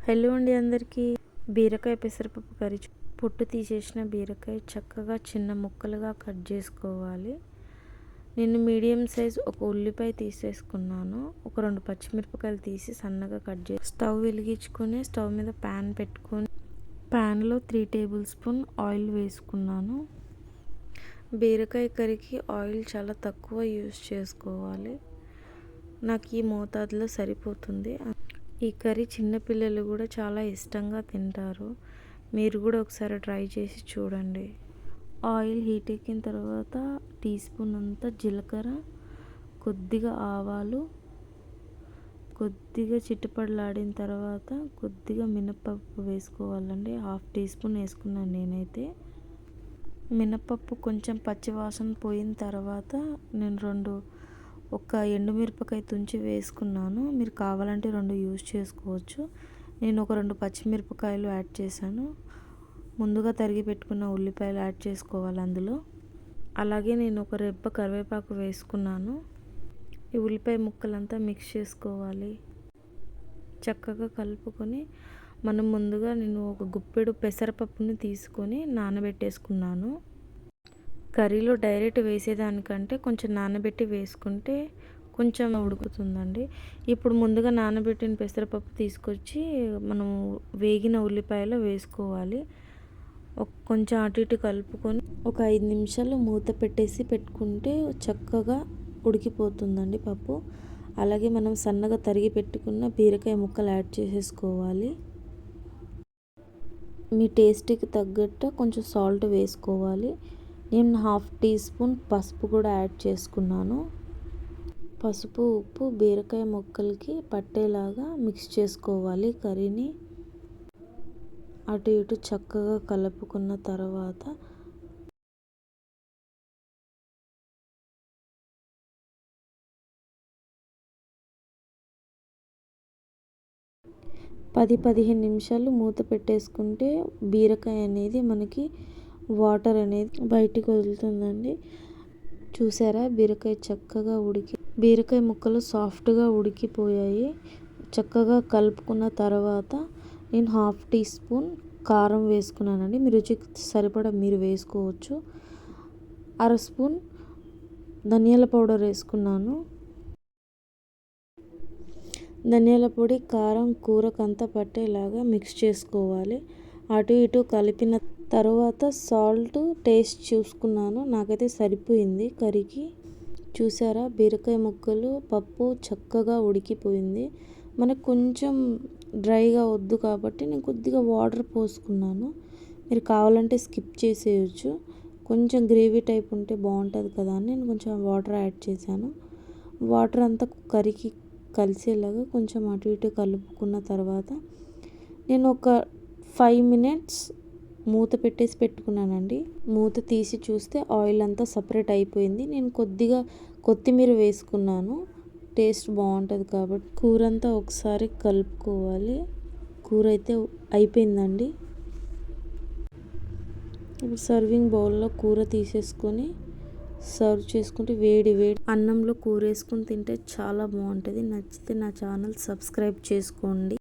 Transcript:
Hello అండి అందరికీ. బీరకాయ పెసరపప్పు కర్రీ. పొట్టు తీసేసిన బీరకాయ చక్కగా చిన్న ముక్కలుగా కట్ చేసుకోవాలి. నేను మీడియం సైజ్ ఒక ఉల్లిపాయ తీసేసుకున్నాను. ఒక 2 పచ్చిమిరపకాయలు తీసి సన్నగా కట్ చేసి స్టవ్ వెలిగించుకొని స్టవ్ మీద ప్యాన్ పెట్టుకొని ప్యాన్లో 3 టేబుల్ స్పూన్ ఆయిల్ వేసుకున్నాను. బీరకాయ కర్రీకి ఆయిల్ చాలా తక్కువ యూస్ చేసుకోవాలి. నాకు ఈ మోతాదులో సరిపోతుంది. ఈ కర్రీ చిన్నపిల్లలు కూడా చాలా ఇష్టంగా తింటారు. మీరు కూడా ఒకసారి ట్రై చేసి చూడండి. ఆయిల్ హీట్ ఎక్కిన తర్వాత టీ స్పూన్ అంతా జీలకర్ర, కొద్దిగా ఆవాలు, కొద్దిగా చిట్టుపడలాడిన తర్వాత కొద్దిగా మినపప్పు వేసుకోవాలండి. 1/2 టీ స్పూన్ వేసుకున్నాను నేనైతే. మినపప్పు కొంచెం పచ్చివాసన పోయిన తర్వాత నేను ఒక ఎండుమిరపకాయ తుంచి వేసుకున్నాను. మీరు కావాలంటే 2 యూజ్ చేసుకోవచ్చు. నేను ఒక 2 పచ్చిమిరపకాయలు యాడ్ చేశాను. ముందుగా తరిగి పెట్టుకున్న ఉల్లిపాయలు యాడ్ చేసుకోవాలి అందులో. అలాగే నేను ఒక రెబ్బ కరివేపాకు వేసుకున్నాను. ఈ ఉల్లిపాయ ముక్కలంతా మిక్స్ చేసుకోవాలి. చక్కగా కలుపుకొని నేను ఒక గుప్పెడు పెసరపప్పుని తీసుకొని నానబెట్టేసుకున్నాను. కర్రీలో డైరెక్ట్ వేసేదానికంటే కొంచెం నానబెట్టి వేసుకుంటే కొంచెం ఉడుకుతుందండి. ఇప్పుడు ముందుగా నానబెట్టిన పెసరపప్పు తీసుకొచ్చి మనం వేగిన ఉల్లిపాయలో వేసుకోవాలి. కొంచెం అటు ఇటు కలుపుకొని ఒక 5 నిమిషాలు మూత పెట్టేసి పెట్టుకుంటే చక్కగా ఉడికిపోతుందండి పప్పు. అలాగే మనం సన్నగా తరిగి పెట్టుకున్న బీరకాయ ముక్కలు యాడ్ చేసేసుకోవాలి. మీ టేస్ట్కి తగ్గట్టు కొంచెం సాల్ట్ వేసుకోవాలి. నేను 1/2 టీ స్పూన్ పసుపు కూడా యాడ్ చేసుకున్నాను. పసుపు, ఉప్పు బీరకాయ ముక్కలకి పట్టేలాగా మిక్స్ చేసుకోవాలి కర్రీని. అటు ఇటు చక్కగా కలుపుకున్న తర్వాత పది 15 నిమిషాలు మూత పెట్టేసుకుంటే బీరకాయ అనేది మనకి వాటర్ అనేది బయటికి వదులుతుందండి. చూసారా, బీరకాయ చక్కగా బీరకాయ ముక్కలు సాఫ్ట్గా ఉడికిపోయాయి. చక్కగా కలుపుకున్న తర్వాత నేను 1/2 టీ స్పూన్ కారం వేసుకున్నానండి. మీ రుచికి సరిపడా మీరు వేసుకోవచ్చు. 1/2 స్పూన్ ధనియాల పౌడర్ వేసుకున్నాను. ధనియాల పొడి, కారం కూరకంతా పట్టేలాగా మిక్స్ చేసుకోవాలి. అటు ఇటు కలిపిన తర్వాత సాల్ట్ టేస్ట్ చూసుకున్నాను. నాకైతే సరిపోయింది కర్రీకి. చూసారా, బీరకాయ ముక్కలు పప్పు చక్కగా ఉడికిపోయింది. మనకు కొంచెం డ్రైగా వద్దు కాబట్టి నేను కొద్దిగా వాటర్ పోసుకున్నాను. మీరు కావాలంటే స్కిప్ చేసేయచ్చు. కొంచెం గ్రేవీ టైప్ ఉంటే బాగుంటుంది కదా అని నేను కొంచెం వాటర్ యాడ్ చేశాను. వాటర్ అంతా కర్రీకి కలిసేలాగా కొంచెం అటు ఇటు కలుపుకున్న తర్వాత నేను ఒక 5 మినిట్స్ మూత పెట్టేసి పెట్టుకున్నానండి. మూత తీసి చూస్తే ఆయిల్ అంతా సపరేట్ అయిపోయింది. నేను కొద్దిగా కొత్తిమీర వేసుకున్నాను. టేస్ట్ బాగుంటుంది కాబట్టి కూర అంతా ఒకసారి కలుపుకోవాలి. కూర అయితే అయిపోయిందండి. ఇప్పుడు సర్వింగ్ బౌల్లో కూర తీసేసుకొని సర్వ్ చేసుకుంటే వేడి అన్నంలో కూర వేసుకొని తింటే చాలా బాగుంటుంది. నచ్చితే నా ఛానల్ సబ్స్క్రైబ్ చేసుకోండి.